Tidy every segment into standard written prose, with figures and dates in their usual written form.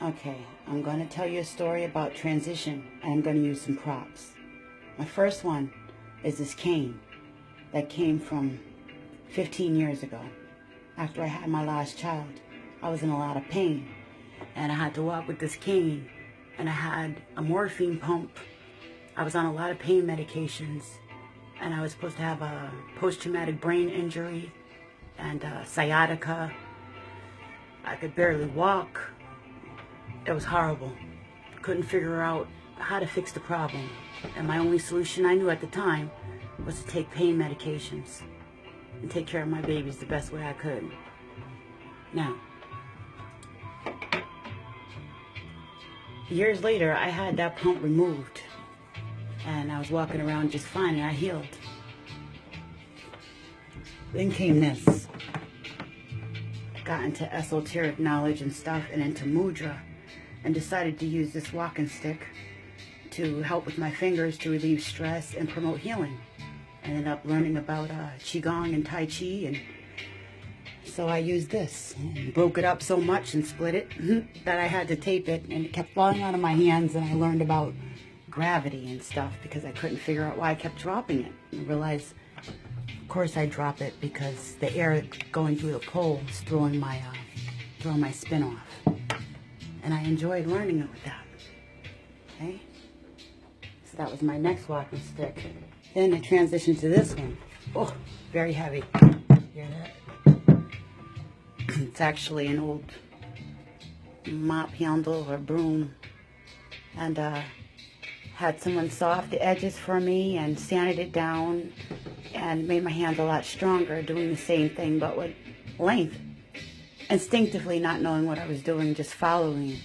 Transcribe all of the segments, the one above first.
Okay, I'm going to tell you a story about transition, and I'm going to use some props. My first one is this cane that came from 15 years ago. After I had my last child, I was in a lot of pain, and I had to walk with this cane, and I had a morphine pump. I was on a lot of pain medications, and I was supposed to have a post-traumatic brain injury and sciatica. I could barely walk. It was horrible. Couldn't figure out how to fix the problem. And my only solution I knew at the time was to take pain medications and take care of my babies the best way I could. Now, years later, I had that pump removed, and I was walking around just fine, and I healed. Then came this. Got into esoteric knowledge and stuff, and into mudra, and decided to use this walking stick to help with my fingers to relieve stress and promote healing. I ended up learning about Qigong and Tai Chi, and so I used this and broke it up so much and split it that I had to tape it, and it kept falling out of my hands, and I learned about gravity and stuff because I couldn't figure out why I kept dropping it. I realized, of course I drop it because the air going through the pole is throwing my spin off. And I enjoyed learning it with that. Okay? So that was my next walking stick. Then I transitioned to this one. Oh, very heavy. Hear that? It's actually an old mop handle or broom. And had someone saw off the edges for me and sanded it down and made my hands a lot stronger, doing the same thing but with length. Instinctively, not knowing what I was doing, just following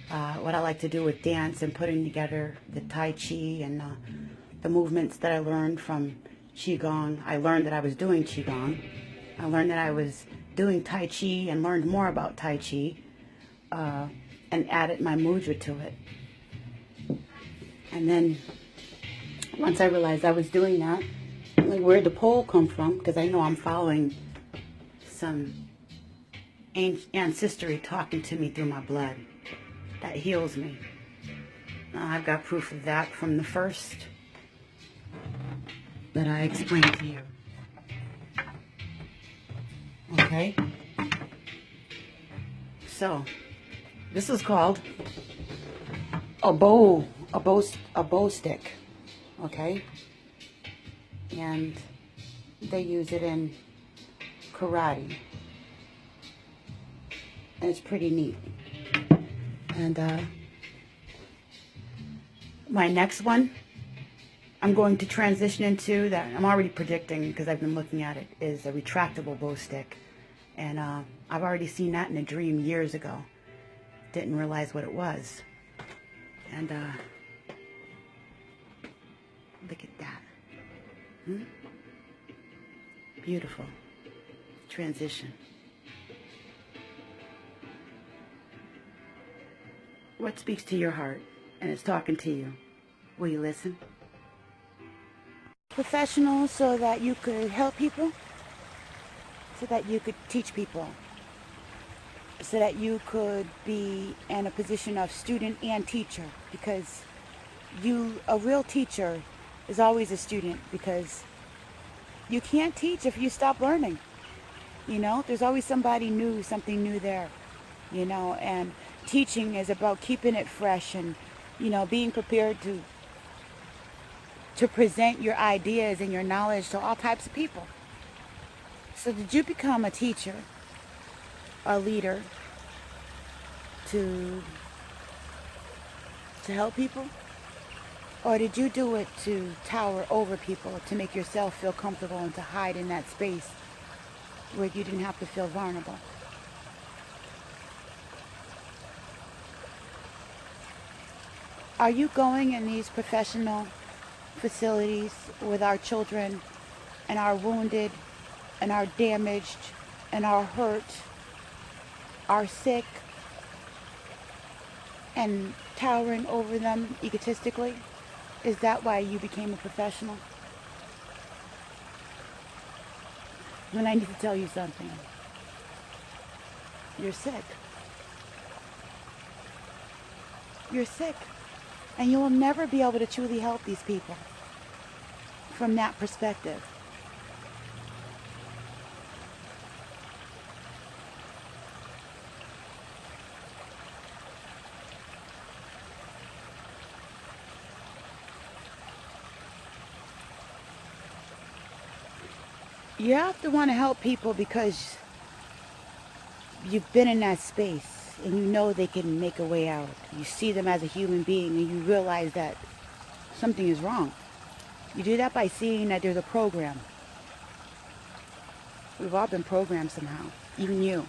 what I like to do with dance and putting together the Tai Chi and the movements that I learned from Qigong. I learned that I was doing Qigong. I learned that I was doing Tai Chi and learned more about Tai Chi and added my mudra to it. And then once I realized I was doing that, like, where'd the pole come from? Because I know I'm following some ancestry talking to me through my blood. That heals me. I've got proof of that from the first that I explained to you. Okay? So, this is called a bow stick. Okay? And they use it in karate. And it's pretty neat. And my next one I'm going to transition into, that I'm already predicting because I've been looking at it, is a retractable bow stick. And I've already seen that in a dream years ago. Didn't realize what it was. And look at that. Beautiful transition. What speaks to your heart and it's talking to you? Will you listen? Professional so that you could help people, so that you could teach people, so that you could be in a position of student and teacher, because a real teacher is always a student, because you can't teach if you stop learning. You know, there's always somebody new, something new there, you know, and teaching is about keeping it fresh and, you know, being prepared to present your ideas and your knowledge to all types of people. So did you become a teacher, a leader, to help people? Or did you do it to tower over people, to make yourself feel comfortable and to hide in that space where you didn't have to feel vulnerable? Are you going in these professional facilities with our children and our wounded and our damaged and our hurt, our sick, and towering over them egotistically? Is that why you became a professional? Then I need to tell you something. You're sick. you're sick. And you will never be able to truly help these people from that perspective. You have to want to help people because you've been in that space and you know they can make a way out. You see them as a human being and you realize that something is wrong. You do that by seeing that there's a program. We've all been programmed somehow, even you.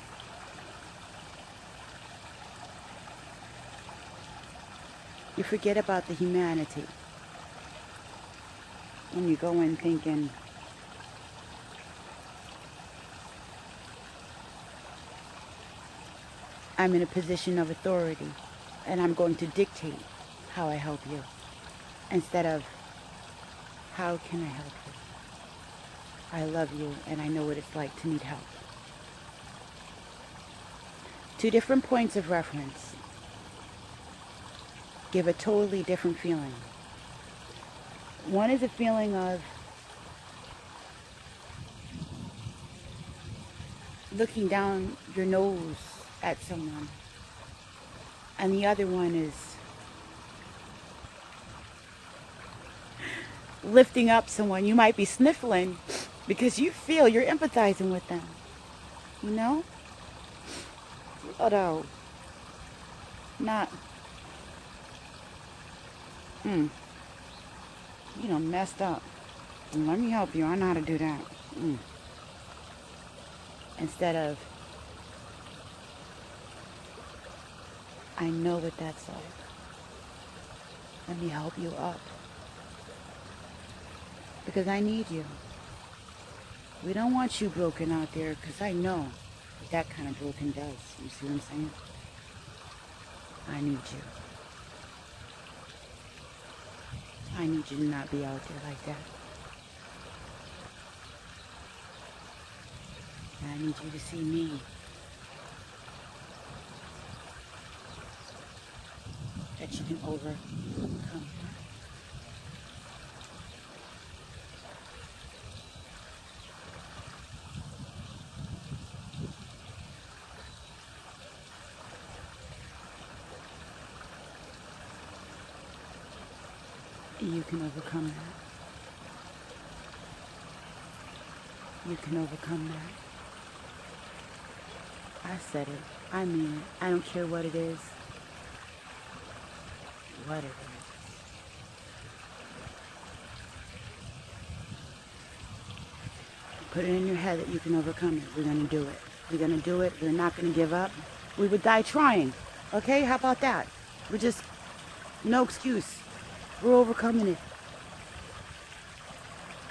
You forget about the humanity when you go in thinking, I'm in a position of authority and I'm going to dictate how I help you, instead of how can I help you? I love you and I know what it's like to need help. Two different points of reference give a totally different feeling. One is a feeling of looking down your nose at someone, and the other one is lifting up someone. You might be sniffling because you feel you're empathizing with them, you know? Although, not, you done messed up. Let me help you, I know how to do that. Instead of, I know what that's like. Let me help you up. Because I need you. We don't want you broken out there, because I know what that kind of broken does. You see what I'm saying? I need you. I need you to not be out there like that. And I need you to see me. That you can overcome. You can overcome that. You can overcome that. I said it. I mean it. I don't care what it is. What it is. Put it in your head that you can overcome it. We're going to do it. We're going to do it. We're not going to give up. We would die trying. Okay? How about that? We're just, no excuse. We're overcoming it.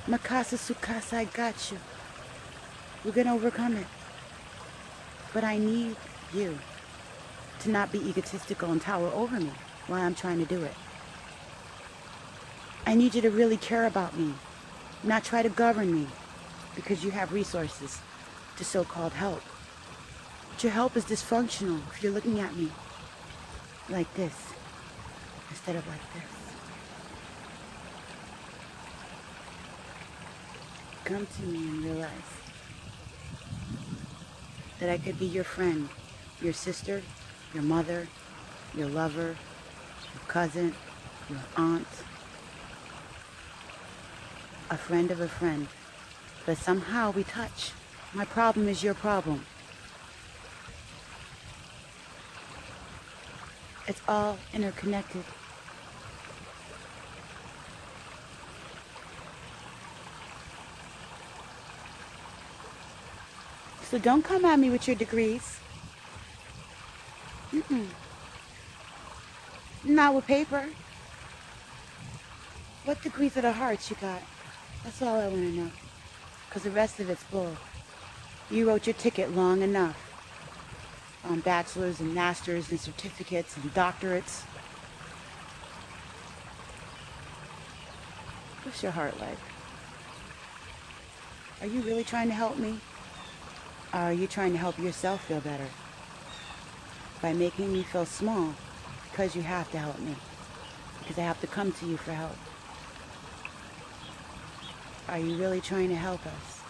Makasa Sukasa, I got you. We're going to overcome it. But I need you to not be egotistical and tower over me while I'm trying to do it. I need you to really care about me, not try to govern me because you have resources to so-called help. But your help is dysfunctional if you're looking at me like this instead of like this. Come to me and realize that I could be your friend, your sister, your mother, your lover, your cousin, your aunt, a friend of a friend. But somehow we touch. My problem is your problem. It's all interconnected. So don't come at me with your degrees. Not with paper. What degrees of the hearts you got? That's all I want to know. Because the rest of it's bull. You wrote your ticket long enough on bachelor's and master's and certificates and doctorates. What's your heart like? Are you really trying to help me? Or are you trying to help yourself feel better? By making me feel small because you have to help me. Because I have to come to you for help. Are you really trying to help us?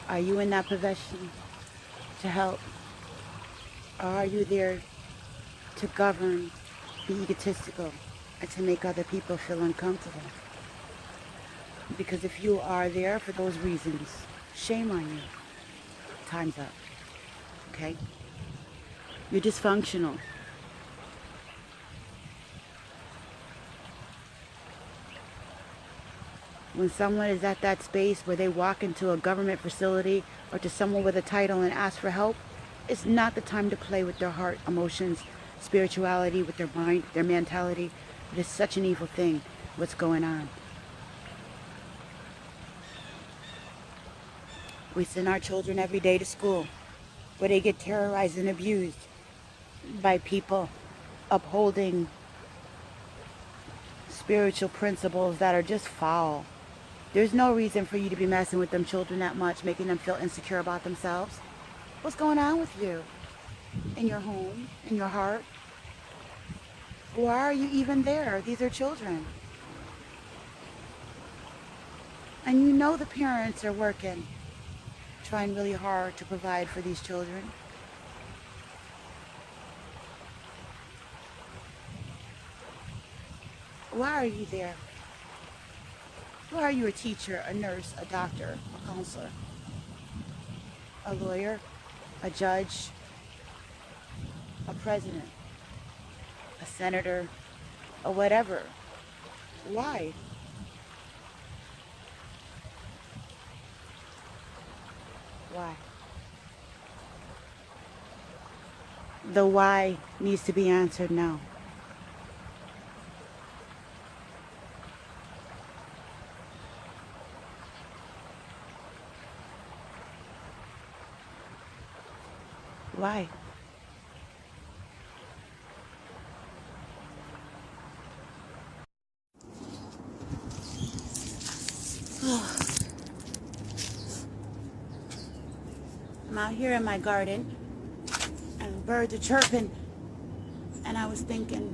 Are you in that profession to help? Or are you there to govern, be egotistical, and to make other people feel uncomfortable? Because if you are there for those reasons, shame on you. Time's up. Okay? You're dysfunctional. When someone is at that space where they walk into a government facility or to someone with a title and ask for help, it's not the time to play with their heart, emotions, spirituality, with their mind, their mentality. It is such an evil thing, what's going on. We send our children every day to school where they get terrorized and abused by people upholding spiritual principles that are just foul. There's no reason for you to be messing with them children that much, making them feel insecure about themselves. What's going on with you? In your home, in your heart? Why are you even there? These are children. And you know the parents are working, trying really hard to provide for these children. Why are you there? Why are you a teacher, a nurse, a doctor, a counselor, a lawyer, a judge, a president, a senator, or whatever? Why? Why? The why needs to be answered now. Why? I'm out here in my garden and birds are chirping, and I was thinking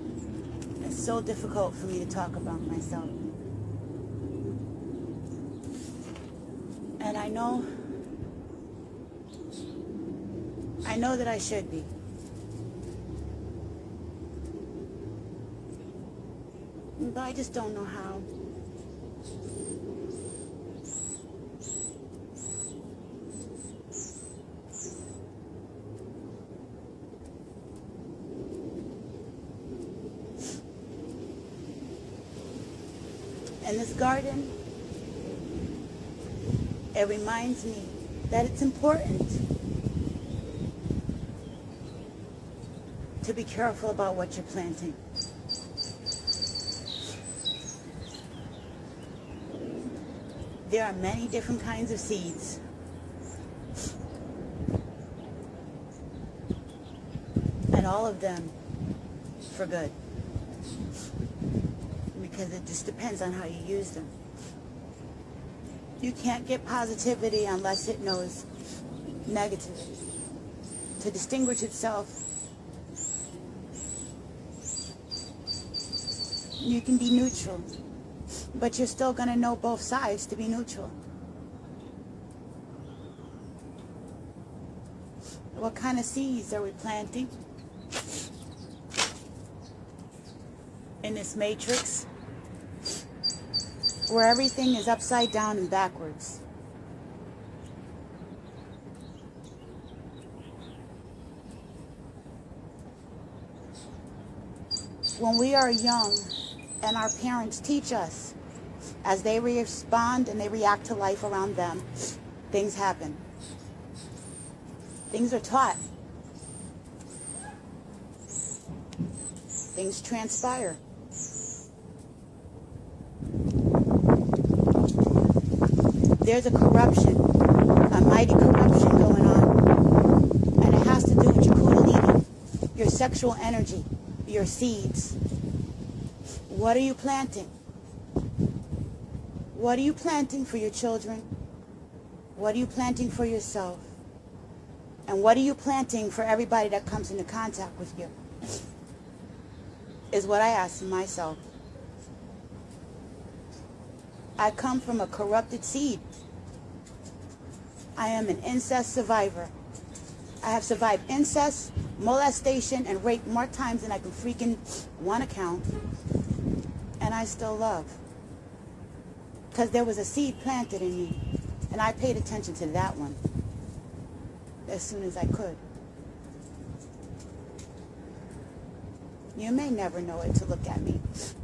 it's so difficult for me to talk about myself. And I know that I should be. But I just don't know how. In this garden, it reminds me that it's important to be careful about what you're planting. There are many different kinds of seeds. And all of them for good. Because it just depends on how you use them. You can't get positivity unless it knows negativity. To distinguish itself, you can be neutral, but you're still going to know both sides to be neutral. What kind of seeds are we planting in this matrix where everything is upside down and backwards? When we are young, and our parents teach us, as they respond and they react to life around them, things happen. Things are taught. Things transpire. There's a corruption, a mighty corruption going on. And it has to do with your kundalini, your sexual energy, your seeds. What are you planting? What are you planting for your children? What are you planting for yourself? And what are you planting for everybody that comes into contact with you? is what I asked myself. I come from a corrupted seed. I am an incest survivor. I have survived incest, molestation, and rape more times than I can freaking want to count. And I still love. Because there was a seed planted in me. And I paid attention to that one as soon as I could. You may never know it to look at me,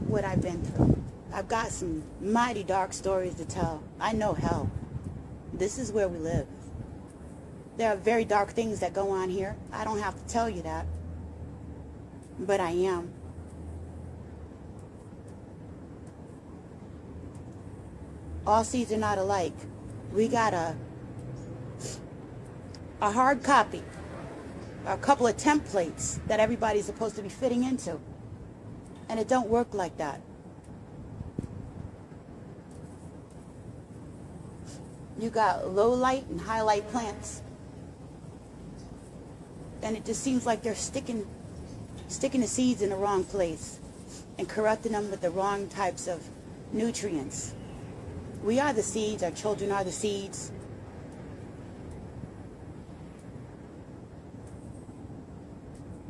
what I've been through. I've got some mighty dark stories to tell. I know hell. This is where we live. There are very dark things that go on here. I don't have to tell you that. But I am. All seeds are not alike. We got a hard copy, a couple of templates that everybody's supposed to be fitting into. And it don't work like that. You got low light and high light plants. And it just seems like they're sticking the seeds in the wrong place and corrupting them with the wrong types of nutrients. We are the seeds, our children are the seeds.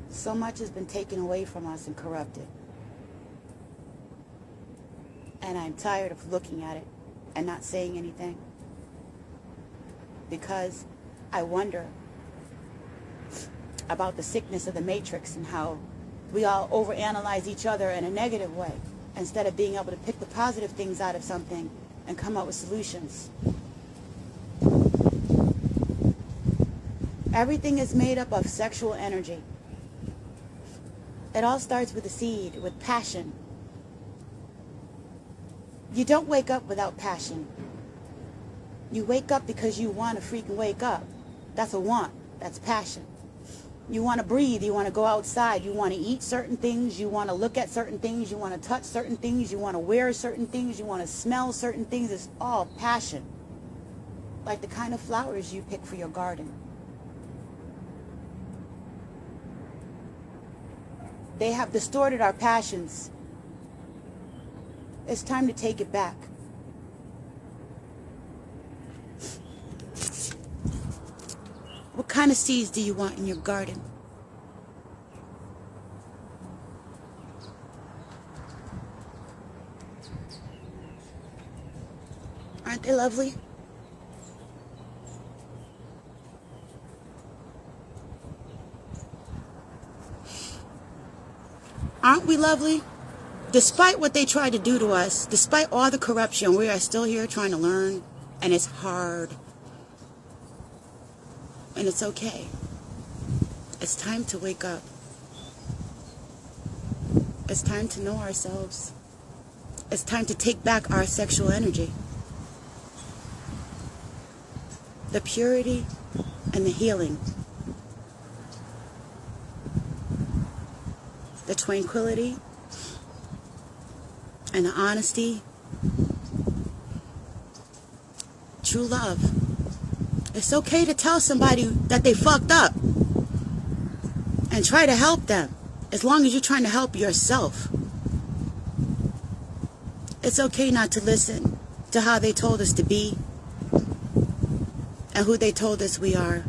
So much has been taken away from us and corrupted. And I'm tired of looking at it and not saying anything. Because I wonder about the sickness of the matrix and how we all overanalyze each other in a negative way instead of being able to pick the positive things out of something and come up with solutions. Everything is made up of sexual energy. It all starts with a seed, with passion. You don't wake up without passion. You wake up because you want to freaking wake up. That's a want. That's passion. You want to breathe. You want to go outside. You want to eat certain things. You want to look at certain things. You want to touch certain things. You want to wear certain things. You want to smell certain things. It's all passion. Like the kind of flowers you pick for your garden. They have distorted our passions. It's time to take it back. What kind of seeds do you want in your garden? Aren't they lovely? Aren't we lovely? Despite what they tried to do to us, despite all the corruption, we are still here trying to learn, and it's hard. And it's okay. It's time to wake up. It's time to know ourselves. It's time to take back our sexual energy. The purity and the healing. The tranquility and the honesty. True love. It's okay to tell somebody that they fucked up and try to help them, as long as you're trying to help yourself. It's okay not to listen to how they told us to be and who they told us we are.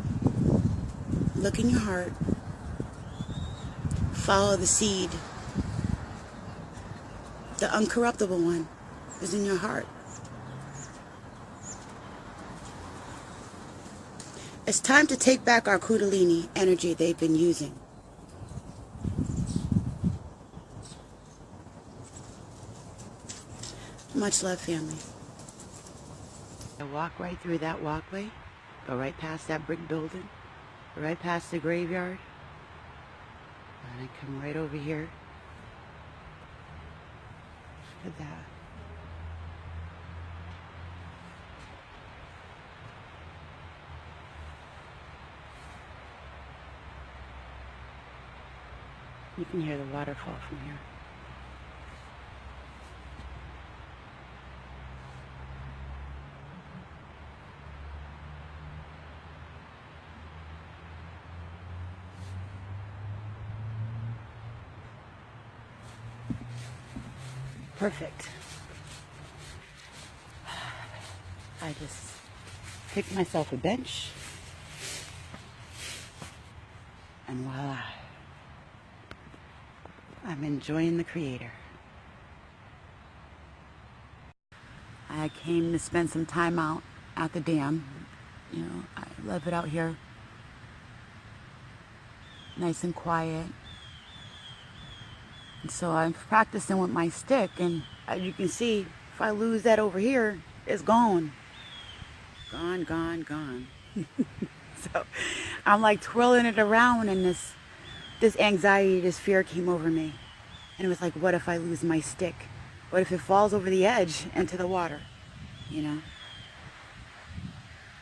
Look in your heart. Follow the seed. The uncorruptible one is in your heart. It's time to take back our Kundalini energy they've been using. Much love, family. I walk right through that walkway, go right past that brick building, go right past the graveyard, and I come right over here to that. You can hear the waterfall from here. Perfect. I just picked myself a bench, and voila, I'm enjoying the Creator. I came to spend some time out at the dam. You know, I love it out here. Nice and quiet. And so I'm practicing with my stick, and as you can see, if I lose that over here, it's gone. Gone, gone, gone. So I'm like twirling it around, and this anxiety, this fear came over me. And it was like, what if I lose my stick? What if it falls over the edge into the water? You know?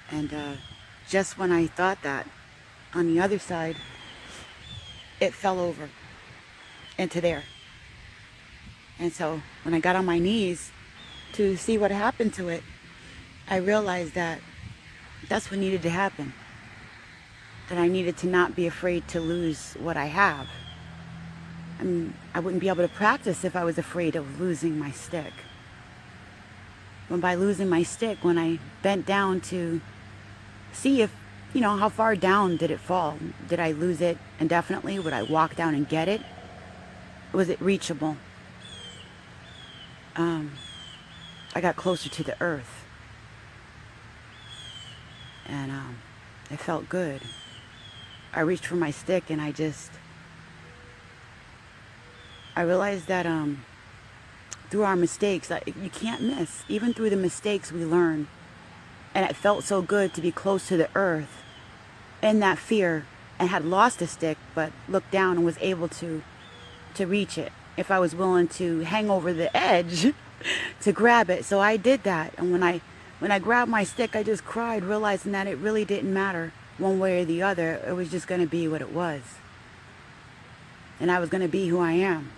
And just when I thought that, on the other side, it fell over into there. And so when I got on my knees to see what happened to it, I realized that that's what needed to happen. That I needed to not be afraid to lose what I have. I mean, I wouldn't be able to practice if I was afraid of losing my stick. When by losing my stick, when I bent down to see if, you know, how far down did it fall? Did I lose it indefinitely? Would I walk down and get it? Was it reachable? I got closer to the earth. And it felt good. I reached for my stick, and I realized that through our mistakes, you can't miss. Even through the mistakes we learn. And it felt so good to be close to the earth in that fear, and had lost a stick, but looked down and was able to reach it. If I was willing to hang over the edge to grab it. So I did that. And when I grabbed my stick, I just cried, realizing that it really didn't matter one way or the other. It was just going to be what it was. And I was going to be who I am.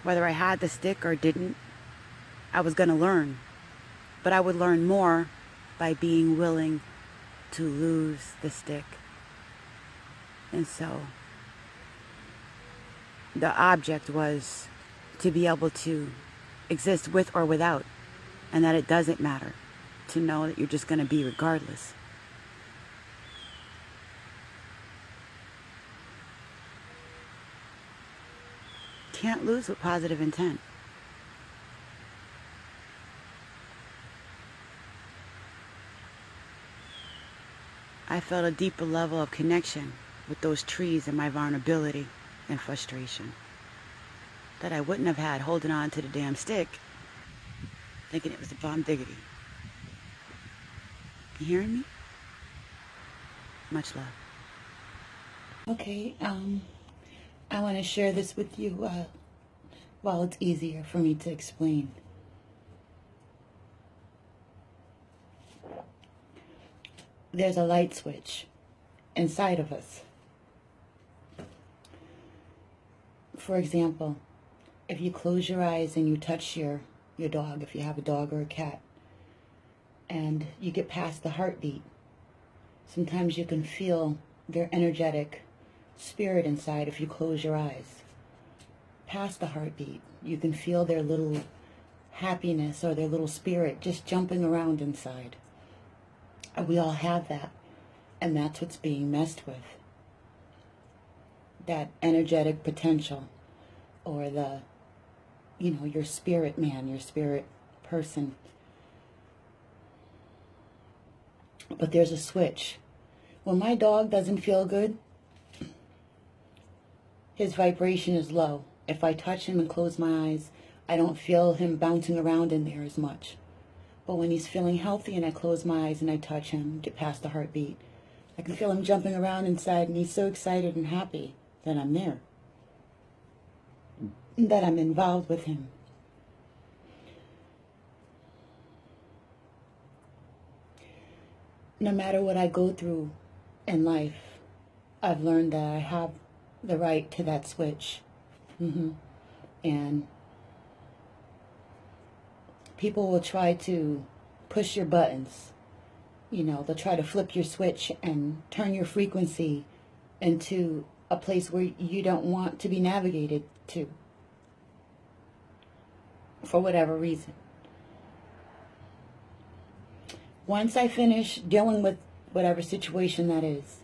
Whether I had the stick or didn't, I was going to learn. But I would learn more by being willing to lose the stick. And so the object was to be able to exist with or without, and that it doesn't matter, to know that you're just going to be regardless. Can't lose with positive intent. I felt a deeper level of connection with those trees and my vulnerability and frustration that I wouldn't have had holding on to the damn stick, thinking it was a bomb diggity. You hearing me? Much love. Okay, I want to share this with you while it's easier for me to explain. There's a light switch inside of us. For example, if you close your eyes and you touch your dog, if you have a dog or a cat, and you get past the heartbeat, sometimes you can feel their energetic spirit inside if you close your eyes. Past the heartbeat, you can feel their little happiness or their little spirit just jumping around inside. We all have that, and that's what's being messed with. That energetic potential, or your spirit man, your spirit person. But there's a switch. When my dog doesn't feel good, his vibration is low. If I touch him and close my eyes, I don't feel him bouncing around in there as much. But when he's feeling healthy and I close my eyes and I touch him, get past the heartbeat, I can feel him jumping around inside, and he's so excited and happy that I'm there, that I'm involved with him. No matter what I go through in life, I've learned that I have the right to that switch. And people will try to push your buttons. They'll try to flip your switch and turn your frequency into a place where you don't want to be navigated to. for whatever reason. Once I finish dealing with whatever situation that is,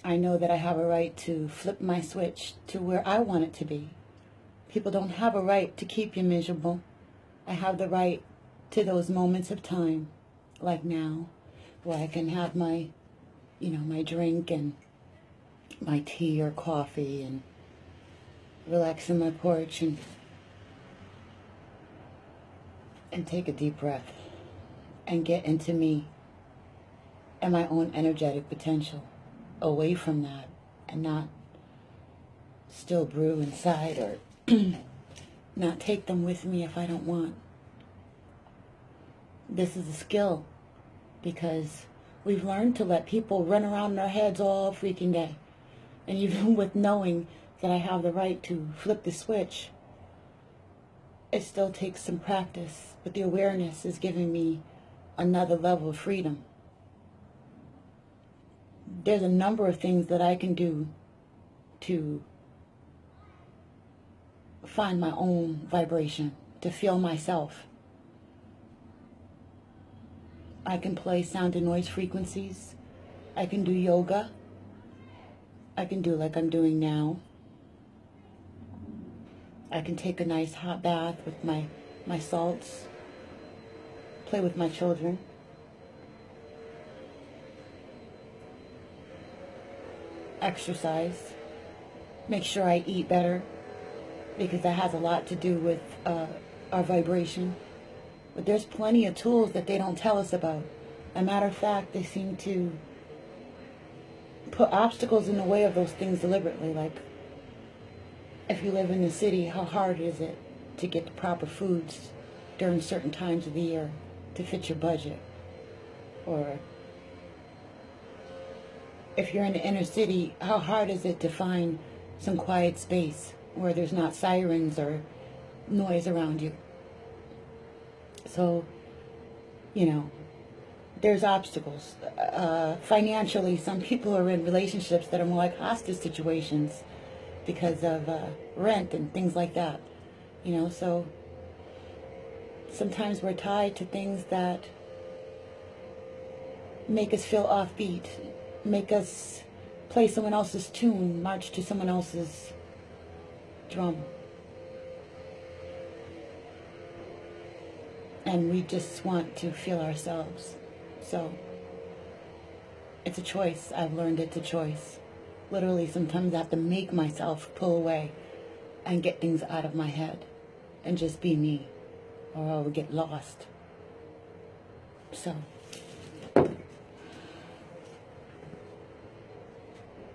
I know that I have a right to flip my switch to where I want it to be. People don't have a right to keep you miserable. I have the right to those moments of time, like now, where I can have my, my drink and my tea or coffee and relax on my porch and take a deep breath and get into me and my own energetic potential, away from that, and not still brew inside or not take them with me if I don't want. This is a skill, because we've learned to let people run around in our heads all freaking day. And even with knowing that I have the right to flip the switch, it still takes some practice. But the awareness is giving me another level of freedom. There's a number of things that I can do to find my own vibration, to feel myself. I can play sound and noise frequencies. I can do yoga. I can do like I'm doing now. I can take a nice hot bath with my salts. Play with my children. Exercise. Make sure I eat better, because that has a lot to do with our vibration. But there's plenty of tools that they don't tell us about. As a matter of fact, they seem to put obstacles in the way of those things deliberately. Like, if you live in the city, how hard is it to get the proper foods during certain times of the year to fit your budget? Or if you're in the inner city, how hard is it to find some quiet space where there's not sirens or noise around you? So, there's obstacles. Financially, some people are in relationships that are more like hostage situations because of rent and things like that. So sometimes we're tied to things that make us feel offbeat, make us play someone else's tune, march to someone else's drum. And we just want to feel ourselves. So it's a choice. I've learned it's a choice. Literally, sometimes I have to make myself pull away and get things out of my head and just be me, or I will get lost. So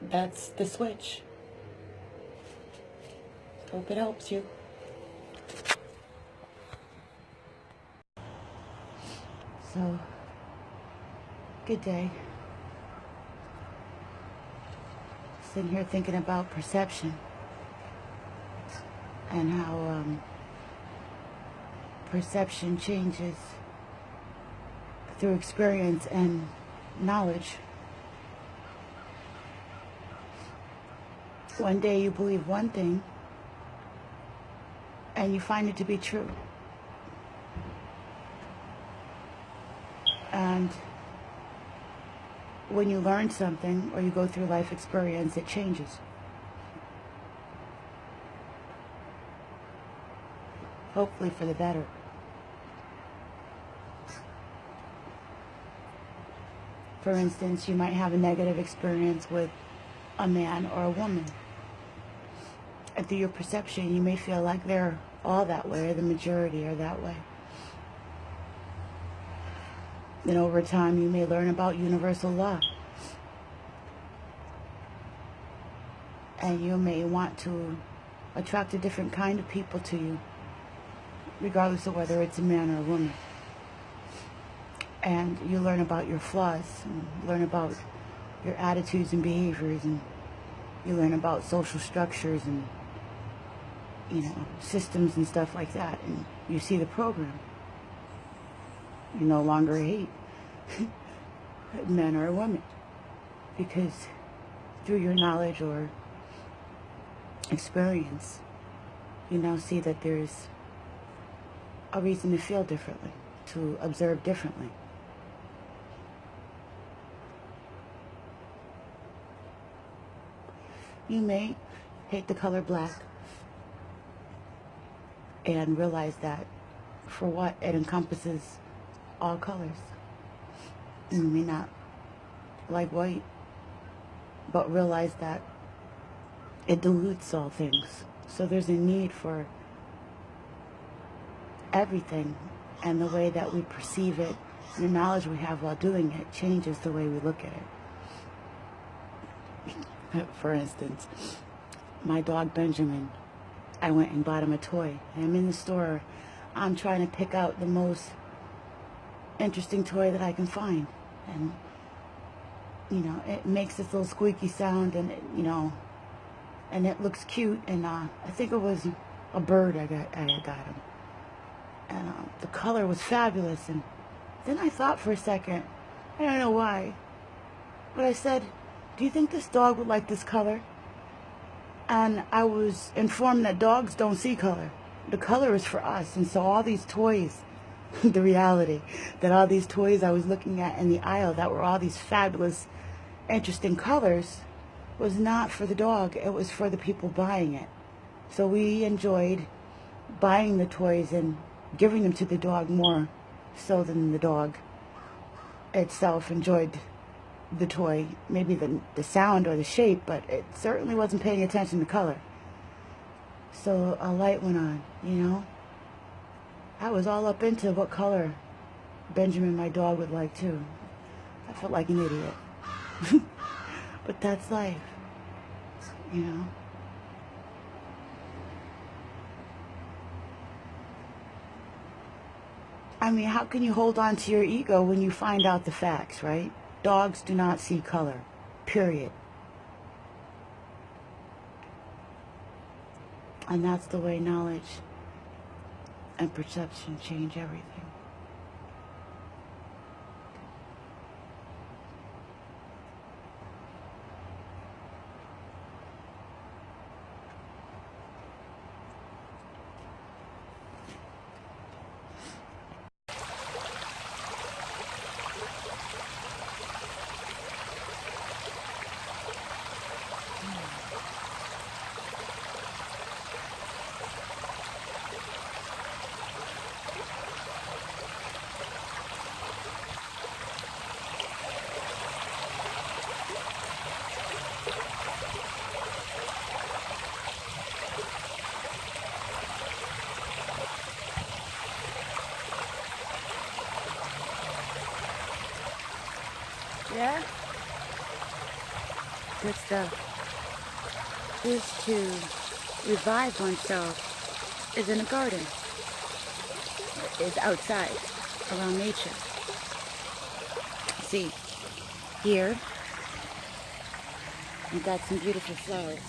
that's the switch. Hope it helps you. So, good day. Sitting here thinking about perception and how perception changes through experience and knowledge. One day you believe one thing and you find it to be true. And when you learn something or you go through life experience, it changes. Hopefully for the better. For instance, you might have a negative experience with a man or a woman. And through your perception, you may feel like they're all that way, or the majority are that way. Then over time, you may learn about universal law. And you may want to attract a different kind of people to you, regardless of whether it's a man or a woman. And you learn about your flaws, and learn about your attitudes and behaviors, and you learn about social structures and, systems and stuff like that. And you see the program. You no longer hate men or women, because through your knowledge or experience, you now see that there's a reason to feel differently, to observe differently. You may hate the color black and realize that for what it encompasses all colors. You may not like white, but realize that it dilutes all things. So there's a need for everything, and the way that we perceive it, the knowledge we have while doing it, changes the way we look at it. For instance, my dog Benjamin, I went and bought him a toy. I'm in the store, I'm trying to pick out the most interesting toy that I can find, and it makes this little squeaky sound, and and it looks cute, and I think it was a bird I got him, and the color was fabulous. And then I thought for a second, I don't know why, but I said, do you think this dog would like this color? And I was informed that dogs don't see color. The color is for us. And so all these toys, the reality that all these toys I was looking at in the aisle that were all these fabulous, interesting colors was not for the dog. It was for the people buying it. So we enjoyed buying the toys and giving them to the dog more so than the dog itself enjoyed the toy, maybe the sound or the shape, but it certainly wasn't paying attention to color. So a light went on, I was all up into what color Benjamin, my dog, would like too. I felt like an idiot. But that's life, I mean, how can you hold on to your ego when you find out the facts, right? Dogs do not see color, period. And that's the way knowledge and perception change everything. Yeah? Good stuff. Is to revive oneself is in a garden. Is outside, around nature. See, here, we've got some beautiful flowers.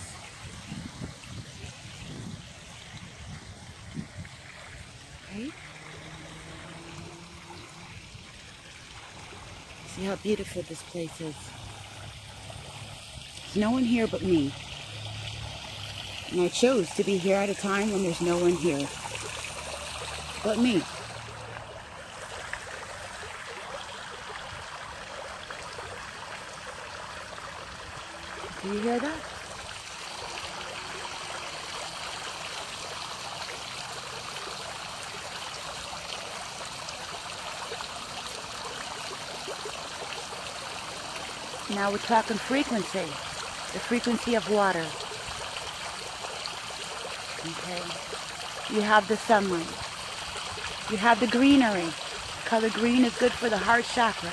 Right? See how beautiful this place is. There's no one here but me. And I chose to be here at a time when there's no one here but me. Do you hear that? Now we're talking frequency, the frequency of water. Okay. You have the sunlight. You have the greenery. Color green is good for the heart chakra.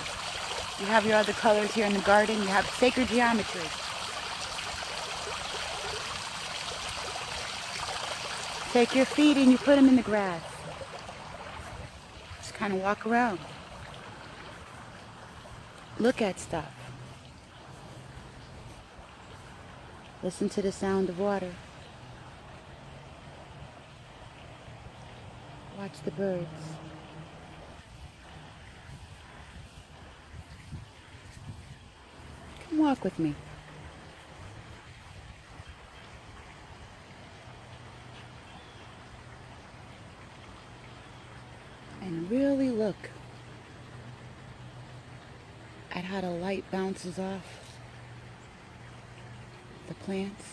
You have your other colors here in the garden. You have sacred geometry. Take your feet and you put them in the grass. Just kind of walk around. Look at stuff. Listen to the sound of water. Watch the birds. Come walk with me. how the light bounces off the plants,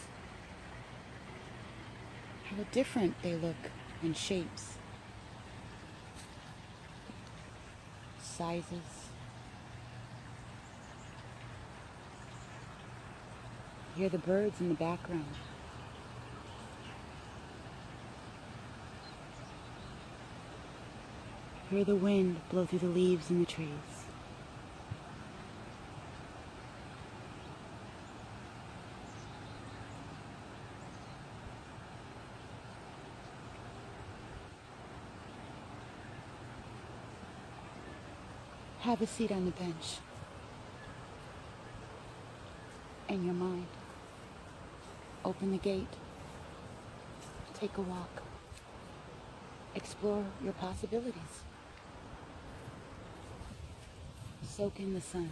how different they look in shapes, sizes. Hear the birds in the background. Hear the wind blow through the leaves in the trees. Have a seat on the bench. In your mind. Open the gate. Take a walk. Explore your possibilities. Soak in the sun.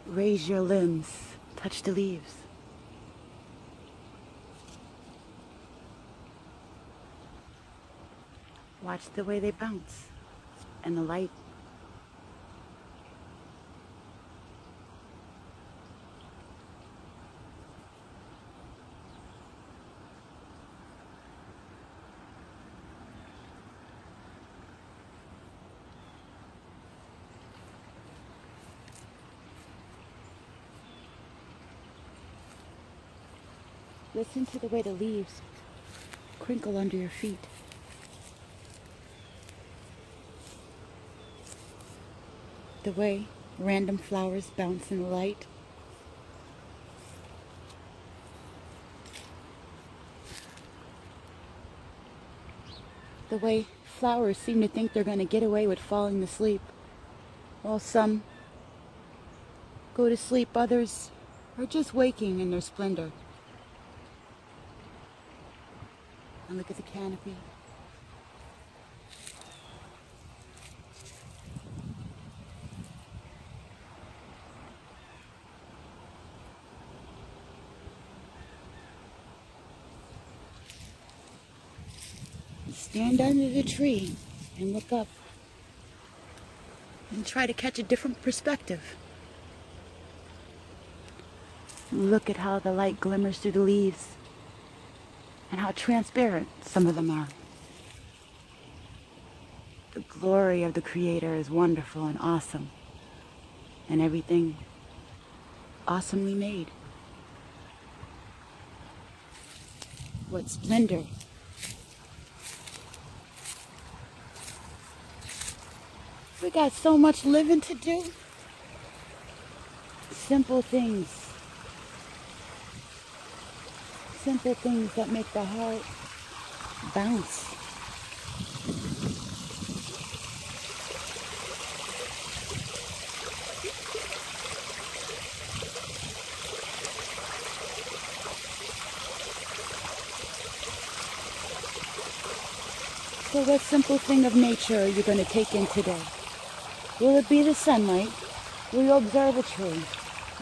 Raise your limbs. Touch the leaves. Watch the way they bounce and the light. Listen to the way the leaves crinkle under your feet. The way random flowers bounce in the light. The way flowers seem to think they're going to get away with falling asleep, while some go to sleep, others are just waking in their splendor. And look at the canopy. Stand under the tree and look up and try to catch a different perspective. Look at how the light glimmers through the leaves and how transparent some of them are. The glory of the Creator is wonderful and awesome, and everything awesomely made. What splendor! We got so much living to do. Simple things. Simple things that make the heart bounce. So what simple thing of nature are you going to take in today? Will it be the sunlight? Will you observe a tree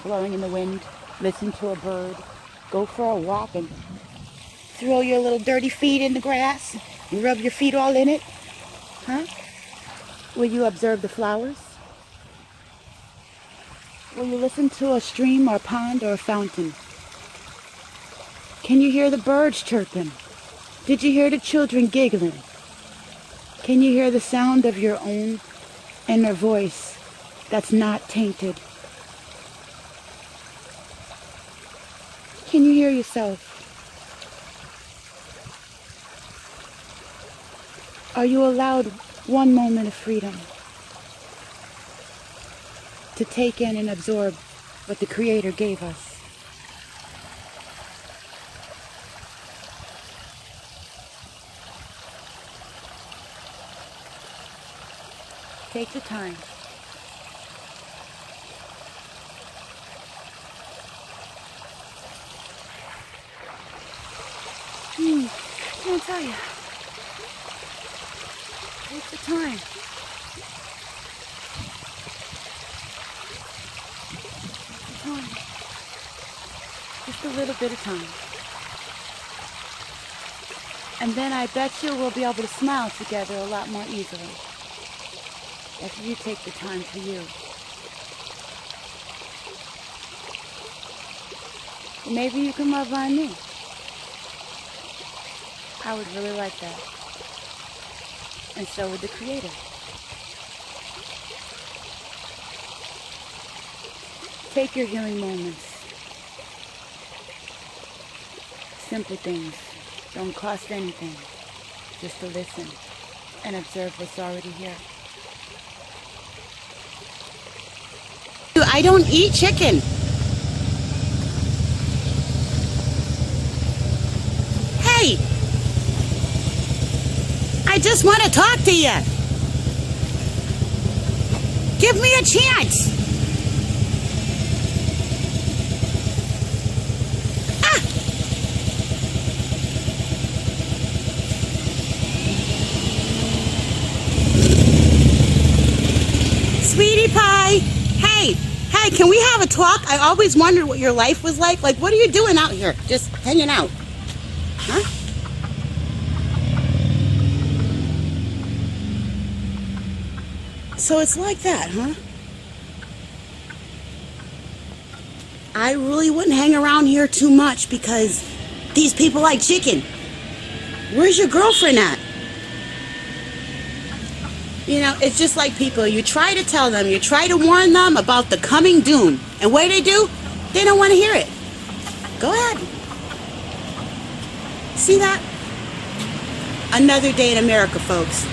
blowing in the wind, listen to a bird, go for a walk and throw your little dirty feet in the grass and rub your feet all in it? Huh? Will you observe the flowers? Will you listen to a stream or a pond or a fountain? Can you hear the birds chirping? Did you hear the children giggling? Can you hear the sound of your own inner voice that's not tainted? Can you hear yourself? Are you allowed one moment of freedom to take in and absorb what the Creator gave us? Take the time. Can't tell you. Take the time. Take the time. Just a little bit of time. And then I bet you we'll be able to smile together a lot more easily. If you take the time for you. Maybe you can love on me. I would really like that. And so would the Creator. Take your healing moments. Simple things. Don't cost anything. Just to listen and observe what's already here. I don't eat chicken. Hey! I just want to talk to you. Give me a chance. Sweetie pie, hey, can we have a talk? I always wondered what your life was like. Like, what are you doing out here? Just hanging out. Huh? So it's like that, huh? I really wouldn't hang around here too much because these people like chicken. Where's your girlfriend at? You know, it's just like people. You try to tell them, you try to warn them about the coming doom. And what do? They don't want to hear it. Go ahead. See that? Another day in America, folks.